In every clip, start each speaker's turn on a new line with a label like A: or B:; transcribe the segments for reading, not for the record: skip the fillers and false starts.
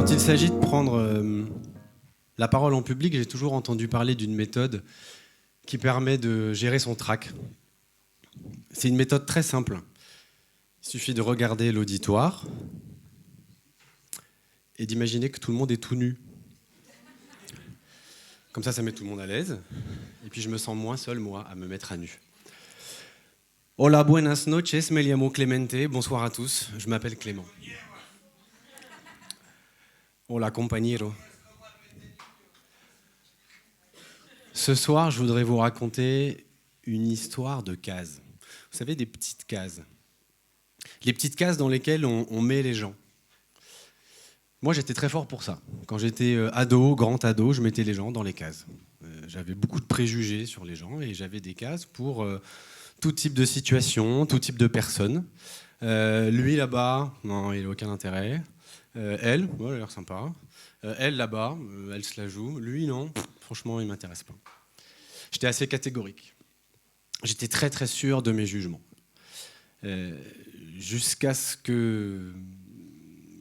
A: Quand il s'agit de prendre la parole en public, j'ai toujours entendu parler d'une méthode qui permet de gérer son trac. C'est une méthode très simple. Il suffit de regarder l'auditoire et d'imaginer que tout le monde est tout nu. Comme ça met tout le monde à l'aise. Et puis je me sens moins seul, moi, à me mettre à nu. Hola, buenas noches, me llamo Clemente. Bonsoir à tous, je m'appelle Clément. Hola, compañero. Ce soir, je voudrais vous raconter une histoire de cases. Vous savez, des petites cases. Les petites cases dans lesquelles on met les gens. Moi, j'étais très fort pour ça. Quand j'étais ado, grand ado, je mettais les gens dans les cases. J'avais beaucoup de préjugés sur les gens et j'avais des cases pour tout type de situation, tout type de personne. Lui là-bas, non, il n'a aucun intérêt. Elle, elle a l'air sympa. Elle là-bas, elle se la joue. Lui, non, franchement, il ne m'intéresse pas. J'étais assez catégorique. J'étais très très sûr de mes jugements. Jusqu'à ce que...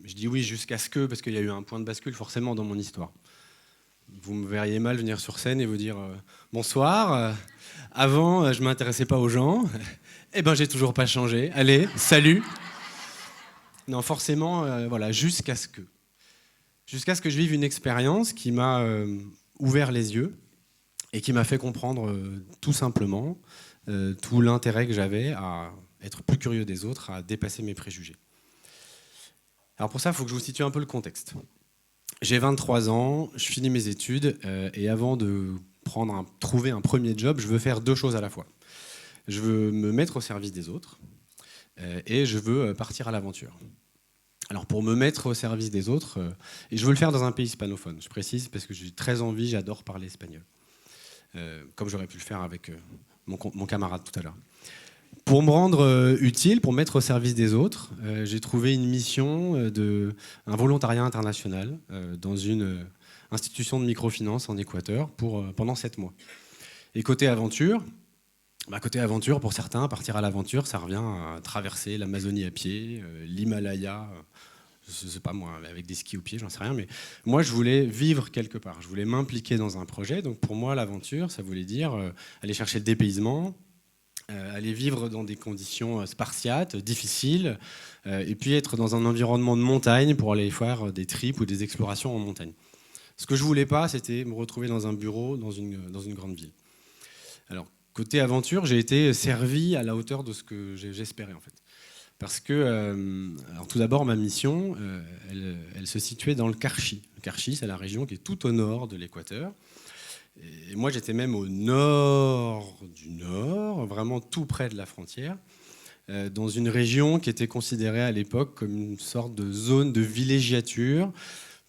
A: Je dis oui, jusqu'à ce que, parce qu'il y a eu un point de bascule forcément dans mon histoire. Vous me verriez mal venir sur scène et vous dire bonsoir. Avant, je ne m'intéressais pas aux gens. Eh ben, j'ai toujours pas changé. Allez, salut. Non, forcément, voilà, jusqu'à ce que je vive une expérience qui m'a ouvert les yeux et qui m'a fait comprendre tout simplement tout l'intérêt que j'avais à être plus curieux des autres, à dépasser mes préjugés. Alors pour ça, il faut que je vous situe un peu le contexte. J'ai 23 ans, je finis mes études et avant de trouver un premier job, je veux faire deux choses à la fois. Je veux me mettre au service des autres et je veux partir à l'aventure. Alors pour me mettre au service des autres, et je veux le faire dans un pays hispanophone, je précise parce que j'ai très envie, j'adore parler espagnol. Comme j'aurais pu le faire avec mon camarade tout à l'heure. Pour me rendre utile, pour me mettre au service des autres, j'ai trouvé une mission un volontariat international dans une institution de microfinance en Équateur pendant 7 mois. Et côté aventure, pour certains, partir à l'aventure, ça revient à traverser l'Amazonie à pied, l'Himalaya, je ne sais pas moi, avec des skis aux pieds, j'en sais rien, mais moi je voulais vivre quelque part, je voulais m'impliquer dans un projet, donc pour moi l'aventure, ça voulait dire aller chercher le dépaysement, aller vivre dans des conditions spartiates, difficiles, et puis être dans un environnement de montagne pour aller faire des trips ou des explorations en montagne. Ce que je ne voulais pas, c'était me retrouver dans un bureau dans une grande ville. Alors, côté aventure, j'ai été servi à la hauteur de ce que j'espérais en fait. Parce que, alors tout d'abord, ma mission, elle se situait dans le Carchi. Le Carchi, c'est la région qui est tout au nord de l'Équateur. Et moi, j'étais même au nord du nord, vraiment tout près de la frontière, dans une région qui était considérée à l'époque comme une sorte de zone de villégiature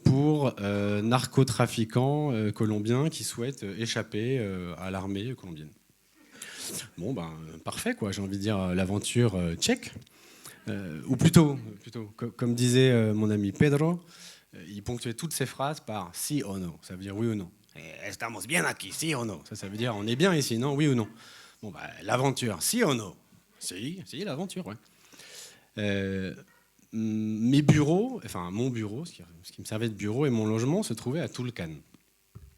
A: pour narcotrafiquants colombiens qui souhaitent échapper à l'armée colombienne. Bon, ben, parfait, quoi. J'ai envie de dire l'aventure tchèque. Ou plutôt comme disait mon ami Pedro, il ponctuait toutes ses phrases par « si ou non », ça veut dire « oui ou non ». Estamos bien aquí, si ou non. Ça veut dire on est bien ici, non, oui ou non. Bon, bah, l'aventure, si ou non. Si, l'aventure, ouais. Mes bureaux, enfin mon bureau, ce qui me servait de bureau et mon logement se trouvait à Tulcán.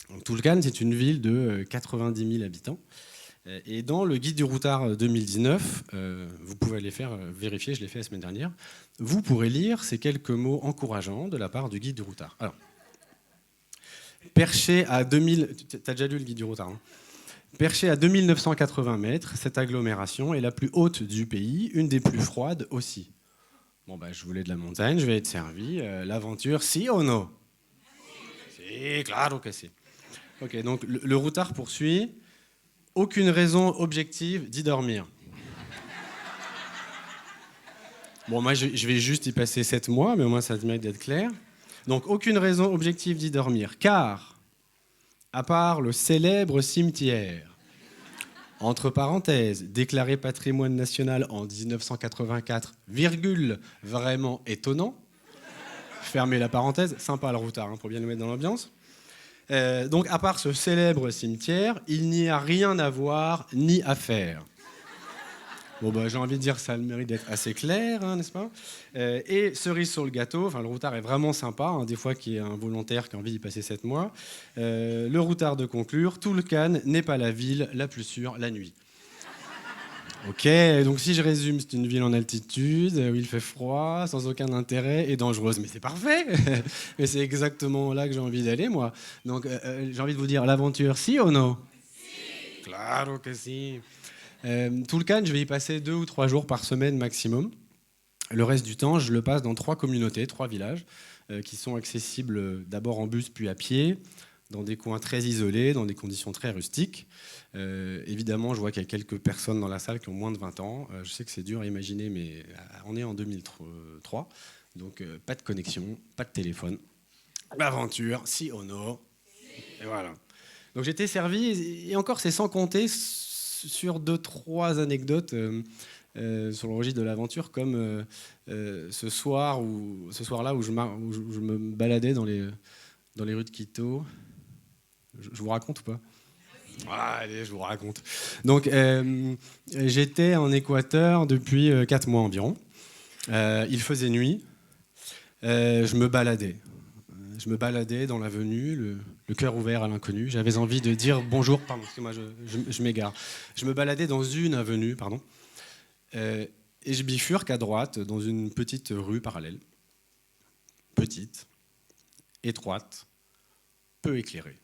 A: Donc, Tulcán, c'est une ville de 90 000 habitants. Et dans le guide du routard 2019, vous pouvez aller vérifier, je l'ai fait la semaine dernière, vous pourrez lire ces quelques mots encourageants de la part du guide du routard. Alors, perché à 2000... Tu as déjà lu le guide du routard, hein. Perché à 2980 mètres, cette agglomération est la plus haute du pays, une des plus froides aussi. Bon, bah, je voulais de la montagne, je vais être servi. L'aventure, si ou non? Si, claro que si. Ok, donc le routard poursuit. Aucune raison objective d'y dormir. Bon, moi, je vais juste y passer 7 mois, mais au moins, ça mérite d'être clair. Donc, aucune raison objective d'y dormir, car, à part le célèbre cimetière, entre parenthèses, déclaré patrimoine national en 1984, vraiment étonnant, fermez la parenthèse, sympa le routard, hein, pour bien nous mettre dans l'ambiance. Donc, à part ce célèbre cimetière, il n'y a rien à voir ni à faire. Bon, bah, j'ai envie de dire que ça a le mérite d'être assez clair, hein, n'est-ce pas? Et cerise sur le gâteau, enfin, le routard est vraiment sympa, hein, des fois qu'il y a un volontaire qui a envie d'y passer 7 mois. Le routard de conclure, Toulcane n'est pas la ville la plus sûre la nuit. Ok, donc si je résume, c'est une ville en altitude, où il fait froid, sans aucun intérêt et dangereuse. Mais c'est parfait. Mais c'est exactement là que j'ai envie d'aller, moi. Donc j'ai envie de vous dire, l'aventure, si ou non? Claro que si. Toulcane, je vais y passer 2 ou 3 jours par semaine maximum. Le reste du temps, je le passe dans 3 communautés, 3 villages, qui sont accessibles d'abord en bus puis à pied, dans des coins très isolés, dans des conditions très rustiques. Évidemment, je vois qu'il y a quelques personnes dans la salle qui ont moins de 20 ans. Je sais que c'est dur à imaginer, mais on est en 2003, donc pas de connexion, pas de téléphone. L'aventure, si ou non. Et voilà. Donc j'étais servi, et encore c'est sans compter sur 2, 3 anecdotes sur le registre de l'aventure, comme ce soir-là où je me baladais dans les rues de Quito. Je vous raconte ou pas? Ah, allez, je vous raconte. Donc j'étais en Équateur depuis 4 mois environ. Il faisait nuit. Je me baladais. Je me baladais dans l'avenue, le cœur ouvert à l'inconnu. J'avais envie de dire bonjour, pardon, parce que moi je m'égare. Je me baladais dans une avenue, pardon, et je bifurque à droite dans une petite rue parallèle. Petite, étroite, peu éclairée.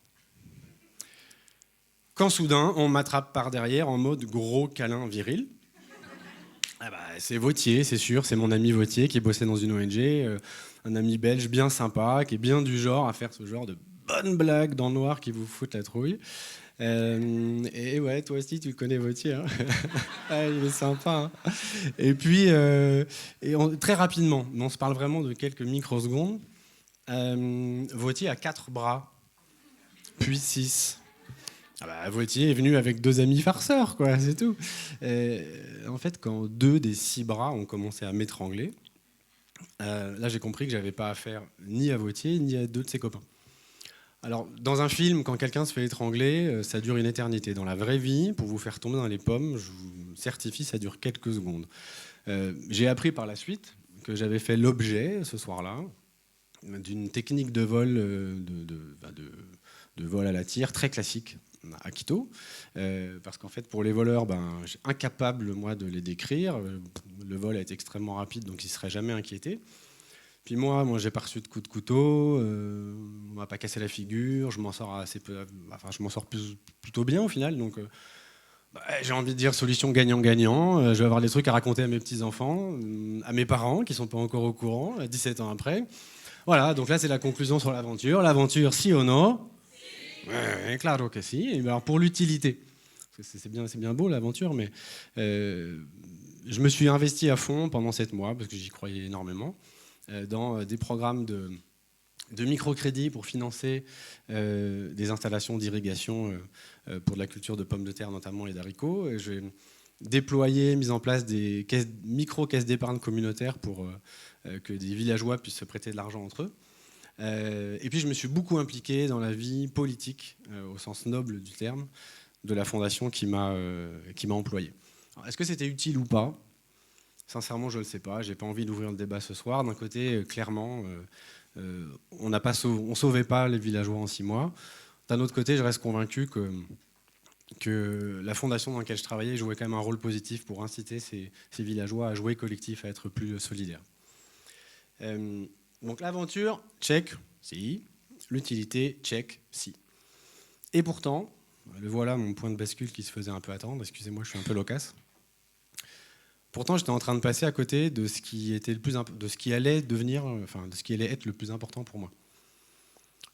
A: Quand soudain, on m'attrape par derrière en mode gros câlin viril. Ah bah, c'est Vautier, c'est sûr, c'est mon ami Vautier qui bossait dans une ONG, un ami belge bien sympa, qui est bien du genre à faire ce genre de bonnes blagues dans le noir qui vous foutent la trouille. Et ouais, toi aussi tu le connais Vautier, hein. Ah, il est sympa, hein. Et puis, très rapidement, mais on se parle vraiment de quelques microsecondes, Vautier a 4 bras, puis 6. Ah bah, Vautier est venu avec 2 amis farceurs, quoi, c'est tout. En fait, quand 2 des 6 bras ont commencé à m'étrangler, là j'ai compris que j'avais pas affaire ni à Vautier ni à 2 de ses copains. Alors, dans un film, quand quelqu'un se fait étrangler, ça dure une éternité. Dans la vraie vie, pour vous faire tomber dans les pommes, je vous certifie, ça dure quelques secondes. J'ai appris par la suite que j'avais fait l'objet, ce soir-là, d'une technique de vol, de vol à la tire très classique à Quito, parce qu'en fait pour les voleurs, je suis incapable moi de les décrire. Le vol est extrêmement rapide, donc ils ne seraient jamais inquiétés. Puis moi j'ai pas reçu de coups de couteau, on m'a pas cassé la figure, je m'en sors assez peu, enfin je m'en sors plutôt bien au final, donc j'ai envie de dire solution gagnant-gagnant. Je vais avoir des trucs à raconter à mes petits-enfants, à mes parents qui sont pas encore au courant, 17 ans après. Voilà, donc là c'est la conclusion sur l'aventure. L'aventure, si ou non? Ouais, claro que si. Et alors pour l'utilité, parce que c'est bien beau l'aventure, mais je me suis investi à fond pendant 7 mois, parce que j'y croyais énormément, dans des programmes de microcrédit pour financer des installations d'irrigation pour de la culture de pommes de terre notamment et d'haricots. Et j'ai déployé, mis en place des micro-caisses d'épargne communautaires pour que des villageois puissent se prêter de l'argent entre eux. Et puis je me suis beaucoup impliqué dans la vie politique, au sens noble du terme, de la fondation qui m'a employé. Alors, est-ce que c'était utile ou pas? Sincèrement, je ne le sais pas. Je n'ai pas envie d'ouvrir le débat ce soir. D'un côté, clairement, on ne sauvait pas les villageois en 6 mois. D'un autre côté, je reste convaincu que la fondation dans laquelle je travaillais jouait quand même un rôle positif pour inciter ces villageois à jouer collectif, à être plus solidaires. Donc l'aventure, check, si. L'utilité, check, si. Et pourtant, le voilà mon point de bascule qui se faisait un peu attendre. Excusez-moi, je suis un peu loquace. Pourtant, j'étais en train de passer à côté de ce qui était de ce qui allait devenir, enfin, de ce qui allait être le plus important pour moi.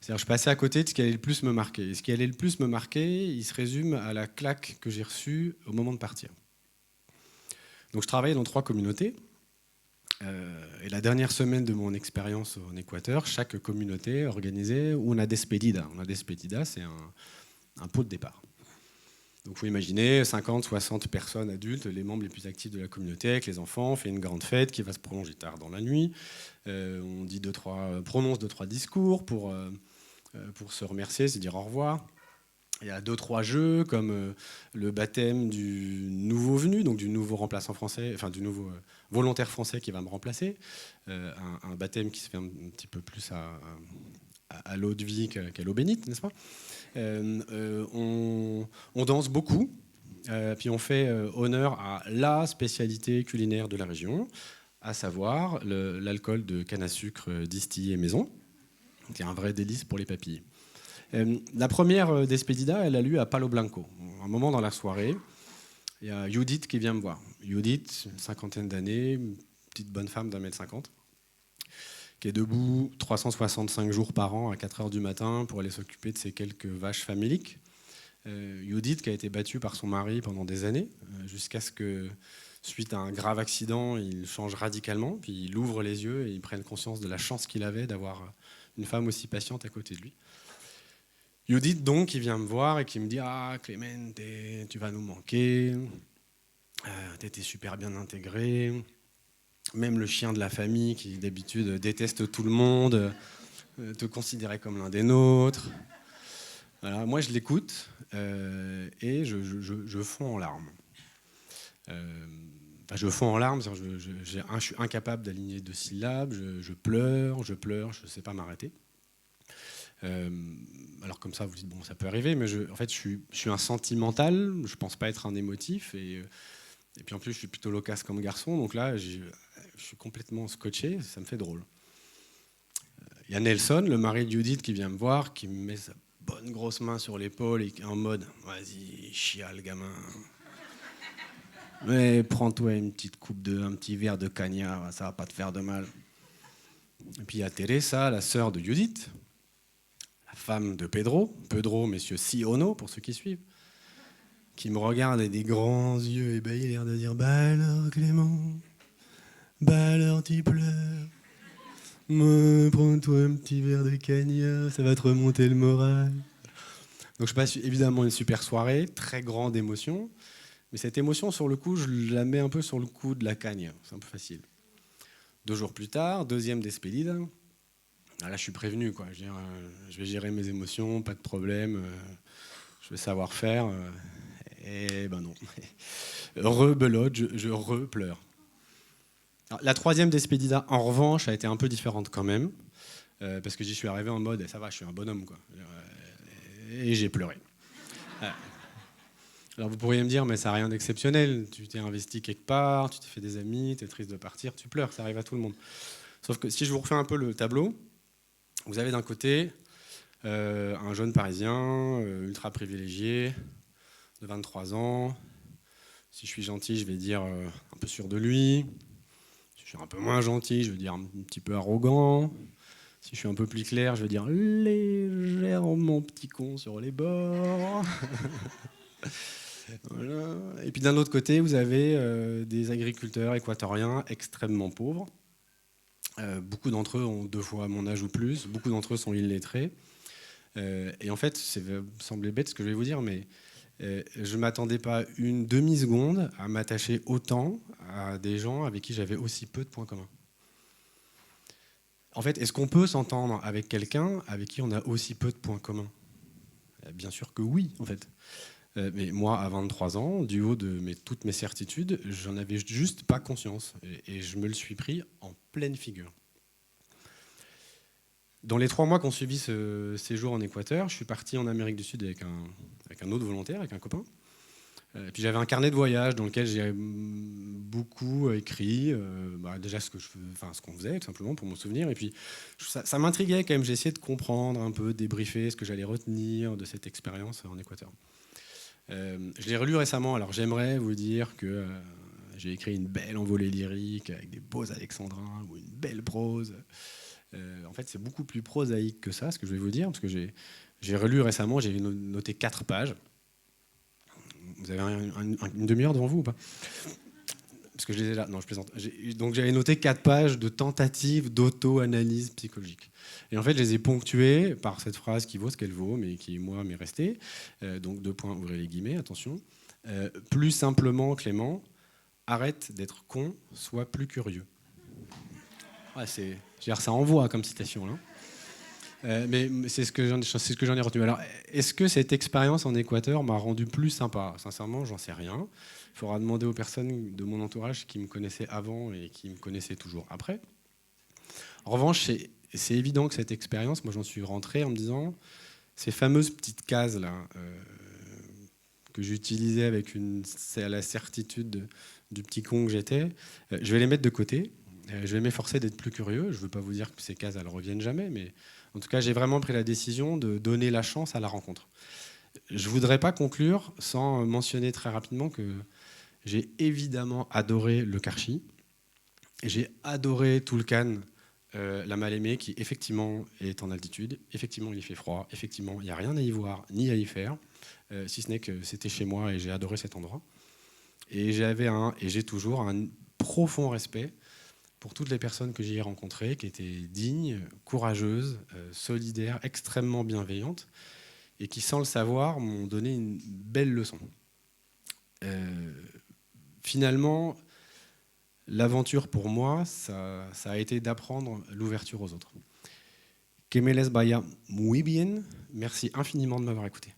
A: C'est-à-dire, je passais à côté de ce qui allait le plus me marquer. Et ce qui allait le plus me marquer, il se résume à la claque que j'ai reçue au moment de partir. Donc, je travaillais dans 3 communautés. Et la dernière semaine de mon expérience en Équateur, chaque communauté organisait una despedida. Una despedida, c'est un pot de départ. Donc, il faut imaginer 50, 60 personnes adultes, les membres les plus actifs de la communauté, avec les enfants, on fait une grande fête qui va se prolonger tard dans la nuit. On dit prononce 2-3 discours pour se remercier, se dire au revoir. Il y a 2-3 jeux comme le baptême du nouveau venu, donc du nouveau remplaçant français, enfin du nouveau volontaire français qui va me remplacer. Un baptême qui se fait un petit peu plus à l'eau de vie qu'à l'eau bénite, n'est-ce pas? On danse beaucoup, puis on fait honneur à la spécialité culinaire de la région, à savoir l'alcool de canne à sucre distillé maison, qui est un vrai délice pour les papilles. La première despedida, elle a lieu à Palo Blanco. Un moment dans la soirée, il y a Judith qui vient me voir. Judith, une cinquantaine d'années, une petite bonne femme d'1,50 m, qui est debout 365 jours par an à 4 h du matin pour aller s'occuper de ses quelques vaches faméliques. Judith qui a été battue par son mari pendant des années, jusqu'à ce que, suite à un grave accident, il change radicalement, puis il ouvre les yeux et il prenne conscience de la chance qu'il avait d'avoir une femme aussi patiente à côté de lui. Judith, donc, qui vient me voir et qui me dit « Ah, Clemente, tu vas nous manquer, t'étais super bien intégré, même le chien de la famille, qui d'habitude déteste tout le monde, te considérait comme l'un des nôtres. » Voilà, moi, je l'écoute et je fonds en larmes. Je fonds en larmes, je suis incapable d'aligner 2 syllabes, je pleure, je ne sais pas m'arrêter. Alors comme ça, vous dites, bon, ça peut arriver, mais en fait, je suis un sentimental, je ne pense pas être un émotif, et puis en plus, je suis plutôt loquace comme garçon, donc là, je suis complètement scotché, ça me fait drôle. Il y a Nelson, le mari de Judith, qui vient me voir, qui me met sa bonne grosse main sur l'épaule, et en mode, vas-y, chiale, gamin. Mais prends-toi une petite un petit verre de cagnard, ça va pas te faire de mal. Et puis il y a Teresa, la sœur de Judith, la femme de Pedro, messieurs Siono, pour ceux qui suivent, qui me regarde avec des grands yeux ébahis, l'air de dire « Bah alors Clément, bah alors tu pleures, prends-toi un petit verre de cagnard, ça va te remonter le moral. » Donc je passe évidemment une super soirée, très grande émotion, mais cette émotion, sur le coup, je la mets un peu sur le coup de la cagne, c'est un peu facile. 2 jours plus tard, deuxième despedida. Là, je suis prévenu, quoi. Je vais gérer mes émotions, pas de problème. Je vais savoir faire. Et ben non. Rebelote, je repleure. La troisième despedida, en revanche, a été un peu différente quand même, parce que j'y suis arrivé en mode, ça va, je suis un bonhomme, quoi. Et j'ai pleuré. Alors vous pourriez me dire, mais ça n'a rien d'exceptionnel. Tu t'es investi quelque part, tu t'es fait des amis, tu es triste de partir, tu pleures, ça arrive à tout le monde. Sauf que si je vous refais un peu le tableau, vous avez d'un côté un jeune Parisien ultra privilégié, de 23 ans. Si je suis gentil, je vais dire un peu sûr de lui. Si je suis un peu moins gentil, je vais dire un petit peu arrogant. Si je suis un peu plus clair, je vais dire légèrement petit con sur les bords. Voilà. Et puis d'un autre côté, vous avez des agriculteurs équatoriens extrêmement pauvres. Beaucoup d'entre eux ont 2 fois mon âge ou plus, beaucoup d'entre eux sont illettrés. Et en fait, ça va sembler bête ce que je vais vous dire, mais je ne m'attendais pas une demi-seconde à m'attacher autant à des gens avec qui j'avais aussi peu de points communs. En fait, est-ce qu'on peut s'entendre avec quelqu'un avec qui on a aussi peu de points communs ? Bien sûr que oui, en fait. Mais moi, à 23 ans, du haut de toutes mes certitudes, j'en avais juste pas conscience. Et je me le suis pris en pleine figure. Dans les 3 mois qu'on suivi ce séjour en Équateur, je suis parti en Amérique du Sud avec un autre volontaire, avec un copain. Et puis j'avais un carnet de voyage dans lequel j'ai beaucoup écrit, déjà ce qu'on faisait, tout simplement, pour m'en souvenir. Et puis ça m'intriguait quand même, j'ai essayé de comprendre un peu, débriefer ce que j'allais retenir de cette expérience en Équateur. Je l'ai relu récemment, alors j'aimerais vous dire que j'ai écrit une belle envolée lyrique avec des beaux alexandrins ou une belle prose. En fait, c'est beaucoup plus prosaïque que ça, ce que je vais vous dire, parce que j'ai relu récemment, j'ai noté 4 pages. Vous avez une demi-heure devant vous ou pas ? Parce que je les ai là. Non, je plaisante. Donc j'avais noté 4 pages de tentatives d'auto-analyse psychologique. Et en fait, je les ai ponctuées par cette phrase qui vaut ce qu'elle vaut, mais qui, moi, m'est restée. Donc 2 points, ouvrez les guillemets, attention. Plus simplement, Clément, arrête d'être con, sois plus curieux. Ouais, ça envoie comme citation, là. Mais c'est ce que j'en ai retenu. Alors, est-ce que cette expérience en Équateur m'a rendu plus sympa? Sincèrement, j'en sais rien. Il faudra demander aux personnes de mon entourage qui me connaissaient avant et qui me connaissaient toujours après. En revanche, c'est évident que cette expérience, moi j'en suis rentré en me disant, ces fameuses petites cases là, que j'utilisais avec la certitude du petit con que j'étais, je vais les mettre de côté. Je vais m'efforcer d'être plus curieux. Je ne veux pas vous dire que ces cases, elles ne reviennent jamais, mais en tout cas, j'ai vraiment pris la décision de donner la chance à la rencontre. Je ne voudrais pas conclure sans mentionner très rapidement que j'ai évidemment adoré le Karchi. J'ai adoré Toulkan, la Mal-Aimée, qui effectivement est en altitude. Effectivement, il fait froid. Effectivement, il n'y a rien à y voir ni à y faire, si ce n'est que c'était chez moi et j'ai adoré cet endroit. Et j'ai toujours un profond respect pour toutes les personnes que j'y ai rencontrées, qui étaient dignes, courageuses, solidaires, extrêmement bienveillantes, et qui, sans le savoir, m'ont donné une belle leçon. Finalement, l'aventure pour moi, ça a été d'apprendre l'ouverture aux autres. Que me les vaya muy bien. Merci infiniment de m'avoir écouté.